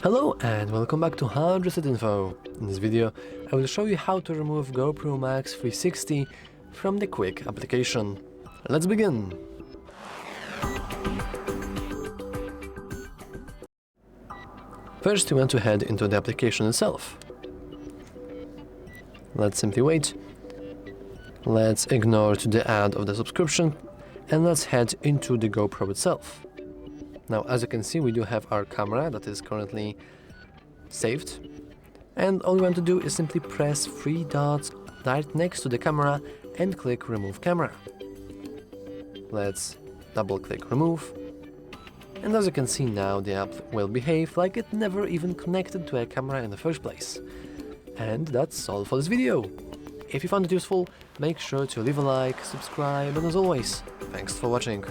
Hello and welcome back to Hard Reset Info. In this video, I will show you how to remove GoPro MAX 360 from the Quik application. Let's begin! First, you want to head into the application itself. Let's simply wait. Let's ignore the ad of the subscription and let's head into the GoPro itself. Now, as you can see, we do have our camera that is currently saved, and all we want to do is simply press three dots right next to the camera and click Remove Camera. Let's double click Remove, and as you can see now, the app will behave like it never even connected to a camera in the first place. And that's all for this video. If you found it useful, make sure to leave a like, subscribe, and as always, thanks for watching.